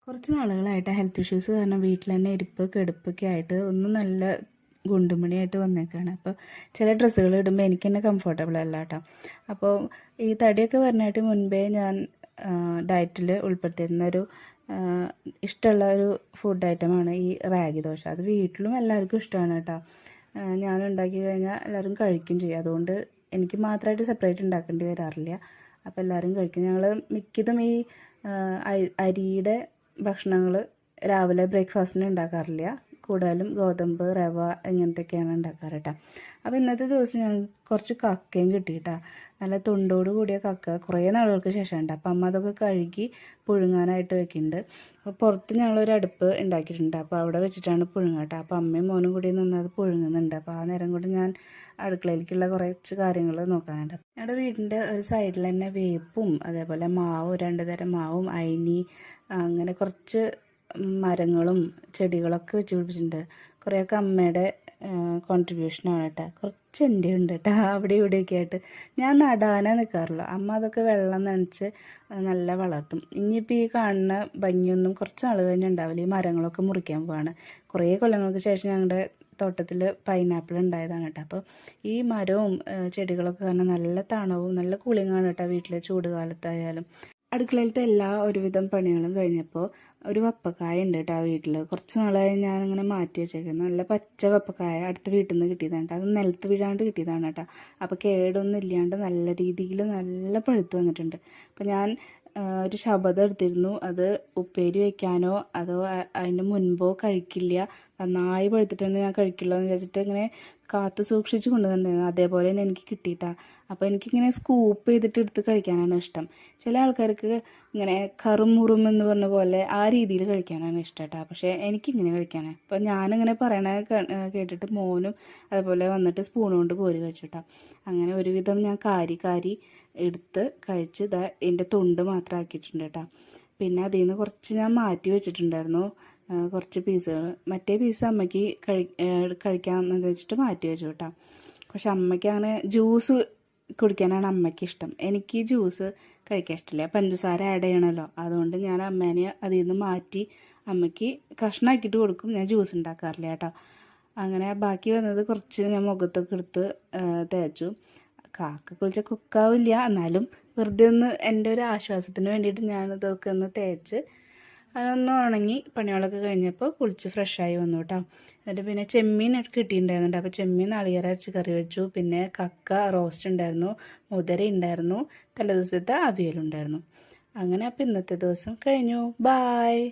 കുറച്ച് നാളുകളായിട്ട് health issues കാരണം വീട്ടിൽ തന്നെ ഇരിപ്പ് കിടപ്പൊക്കെ ആയിട്ട് ഒന്ന് നല്ല ഗുണ്ടുമണിയായിട്ട് വന്നേക്കാണ്. അപ്പോൾ ചില ഡ്രസ്സുകൾ ഇടുമ്പോൾ എനിക്ക് തന്നെ കംഫർട്ടബിൾ അല്ല കേട്ടോ. അപ്പോൾ ഈ തടിയൊക്കെ വരാനായിട്ട് മുൻപേ ഞാൻ ഡയറ്റിൽ ഉൾപ്പെടുത്തിയിരുന്ന ഒരു ഇഷ്ടമുള്ള ഒരു ഫുഡ് ഐറ്റമാണ് ഈ റാഗി ദോശ. അത് വീട്ടിലും എല്ലാവർക്കും ഇഷ്ടമാണ് കേട്ടോ. ഞാൻ ഉണ്ടാക്കി കഴിഞ്ഞാൽ എല്ലാവരും കഴിക്കും ചെയ്യും. അതുകൊണ്ട് എനിക്ക് മാത്രമായിട്ട് സെപ്പറേറ്റ് ഉണ്ടാക്കേണ്ടി വരാറില്ല. അപ്പോൾ എല്ലാവരും കഴിക്കും. ഞങ്ങൾ മിക്കതും ഈ അരിയുടെ ഭക്ഷണങ്ങൾ രാവിലെ ബ്രേക്ക്ഫാസ്റ്റിന് ഉണ്ടാക്കാറില്ല. കൂടുതലും ഗോതമ്പ്, റവ ഇങ്ങനത്തെയൊക്കെയാണ് ഉണ്ടാക്കാറ് കേട്ടോ. അപ്പോൾ ഇന്നത്തെ ദിവസം ഞങ്ങൾ കുറച്ച് കക്കയും കിട്ടി കേട്ടോ. നല്ല തൊണ്ടോട് കൂടിയ കക്ക കുറേ നാളുകൾക്ക് ശേഷം ഉണ്ട്. അപ്പം അമ്മ അതൊക്കെ കഴുകി പുഴുങ്ങാനായിട്ട് വെക്കുന്നുണ്ട്. അപ്പോൾ പുറത്ത് ഞങ്ങളൊരു അടുപ്പ് ഉണ്ടാക്കിയിട്ടുണ്ട്. അപ്പോൾ അവിടെ വെച്ചിട്ടാണ് പുഴുങ്ങുക കേട്ടോ. അപ്പോൾ അമ്മയും മോനും കൂടി നിന്ന് അത് പുഴുങ്ങുന്നുണ്ട്. അപ്പോൾ ആ നേരം കൊണ്ട് ഞാൻ അടുക്കളയിലേക്കുള്ള കുറച്ച് കാര്യങ്ങൾ നോക്കാനുണ്ട്. ഞങ്ങളുടെ വീടിൻ്റെ ഒരു സൈഡിൽ തന്നെ വേപ്പും അതേപോലെ മാവും 2 തരം മാവും അയിനി അങ്ങനെ കുറച്ച് മരങ്ങളും ചെടികളൊക്കെ വെച്ച് പിടിപ്പിച്ചിട്ടുണ്ട്. കുറേയൊക്കെ അമ്മയുടെ കോൺട്രിബ്യൂഷനാണ് കേട്ടോ. കുറച്ച് എൻ്റെ ഉണ്ട് കേട്ടോ. അവിടെ ഇവിടെയൊക്കെ ആയിട്ട് ഞാൻ നടാനേ നിൽക്കാറുള്ളൂ. അമ്മ അതൊക്കെ വെള്ളം നനച്ച് നല്ല വളർത്തും. ഇനിയിപ്പോൾ ഈ കാണുന്ന ഭംഗിയൊന്നും കുറച്ച് നാൾ കഴിഞ്ഞുണ്ടാവില്ല. ഈ മരങ്ങളൊക്കെ മുറിക്കാൻ പോവാണ്. കുറേ കൊല്ലങ്ങൾക്ക് ശേഷം ഞങ്ങളുടെ തോട്ടത്തിൽ പൈനാപ്പിൾ ഉണ്ടായതാണ് കേട്ടോ. അപ്പോൾ ഈ മരവും ചെടികളൊക്കെ കാരണം നല്ല തണവും നല്ല കൂളിങ്ങാണ് കേട്ടോ വീട്ടിലെ ചൂട് കാലത്തായാലും. അടുക്കളയിലത്തെ എല്ലാ ഒരുവിധം പണികളും കഴിഞ്ഞപ്പോൾ ഒരു വപ്പക്കായ ഉണ്ട് കേട്ടോ ആ വീട്ടിൽ. കുറച്ച് നാളായി ഞാനിങ്ങനെ മാറ്റി വെച്ചേക്കുന്നത്. നല്ല പച്ച വപ്പക്കായ അടുത്ത വീട്ടിൽ നിന്ന് കിട്ടിയതാണ് കേട്ടോ. അത് നിലത്ത് വീഴാണ്ട് കിട്ടിയതാണ് കേട്ടോ. അപ്പോൾ കേടൊന്നും ഇല്ലാണ്ട് നല്ല രീതിയിൽ നല്ല പഴുത്ത് വന്നിട്ടുണ്ട്. അപ്പോൾ ഞാൻ ഒരു ശബദം എടുത്തിരുന്നു. അത് ഉപ്പേരി വയ്ക്കാനോ അതോ അതിന് മുൻപോ കഴിക്കില്ല, നന്നായി പഴുത്തിട്ടുണ്ട് ഞാൻ കഴിക്കില്ല എന്ന് വിചാരിച്ചിട്ട് ഇങ്ങനെ കാത്തു സൂക്ഷിച്ച് കൊണ്ടുവന്നിട്ടുണ്ടായിരുന്നു. അതേപോലെ തന്നെ എനിക്ക് കിട്ടിയിട്ടാ. അപ്പോൾ എനിക്കിങ്ങനെ സ്കൂപ്പ് ചെയ്തിട്ട് എടുത്ത് കഴിക്കാനാണ് ഇഷ്ടം. ചില ആൾക്കാർക്ക് ഇങ്ങനെ കറുമുറും എന്ന് പറഞ്ഞ പോലെ ആ രീതിയിൽ കഴിക്കാനാണ് ഇഷ്ടം കേട്ടോ. പക്ഷേ എനിക്കിങ്ങനെ കഴിക്കാനാണ്. അപ്പോൾ ഞാനിങ്ങനെ പറയണ കേട്ടിട്ട് മോനും അതുപോലെ വന്നിട്ട് സ്പൂൺ കൊണ്ട് കോരി കഴിച്ചു കേട്ടോ. അങ്ങനെ ഒരുവിധം ഞാൻ കാരി എടുത്ത് കഴിച്ച് എൻ്റെ തൊണ്ട് മാത്രം ആക്കിയിട്ടുണ്ട് കേട്ടോ. പിന്നെ അതിൽ നിന്ന് കുറച്ച് ഞാൻ മാറ്റി വെച്ചിട്ടുണ്ടായിരുന്നു കുറച്ച് പീസുകൾ. മറ്റേ പീസ് അമ്മയ്ക്ക് കഴിക്കാമെന്ന് വെച്ചിട്ട് മാറ്റി വെച്ചു കേട്ടോ. പക്ഷെ അമ്മയ്ക്ക് അങ്ങനെ ജ്യൂസ് കുടിക്കാനാണ് അമ്മയ്ക്ക് ഇഷ്ടം. എനിക്ക് ജ്യൂസ് കഴിക്കാൻ ഇഷ്ടമില്ല, പഞ്ചസാര ആഡ് ചെയ്യണമല്ലോ. അതുകൊണ്ട് ഞാൻ അമ്മേനെ അതിൽ നിന്ന് മാറ്റി അമ്മയ്ക്ക് കഷ്ണമാക്കിയിട്ട് കൊടുക്കും. ഞാൻ ജ്യൂസ് ഉണ്ടാക്കാറില്ല കേട്ടോ. അങ്ങനെ ബാക്കി വന്നത് കുറച്ച് ഞാൻ മുഖത്തൊക്കെ എടുത്ത് തേച്ചു. കാക്ക കുളിച്ച കുക്കാവില്ല, എന്നാലും വെറുതെ ഒന്ന് എൻ്റെ ഒരു ആശ്വാസത്തിന് വേണ്ടിയിട്ട് ഞാനതൊക്കെ ഒന്ന് തേച്ച് അതൊന്ന് ഉണങ്ങി പണികളൊക്കെ കഴിഞ്ഞപ്പോൾ കുളിച്ച് ഫ്രഷായി വന്നു കേട്ടോ. എന്നിട്ട് പിന്നെ ചെമ്മീൻ കിട്ടിയിട്ടുണ്ടായിരുന്നുണ്ട്. അപ്പോൾ ചെമ്മീൻ നാളികേരം അരച്ച് കറി വെച്ചു. പിന്നെ കക്ക റോസ്റ്റ് ഉണ്ടായിരുന്നു, മുതിര ഉണ്ടായിരുന്നു, തലേദിവസത്തെ അവിയലുണ്ടായിരുന്നു. അങ്ങനെ അപ്പോൾ ഇന്നത്തെ ദിവസം കഴിഞ്ഞു. ബായ്.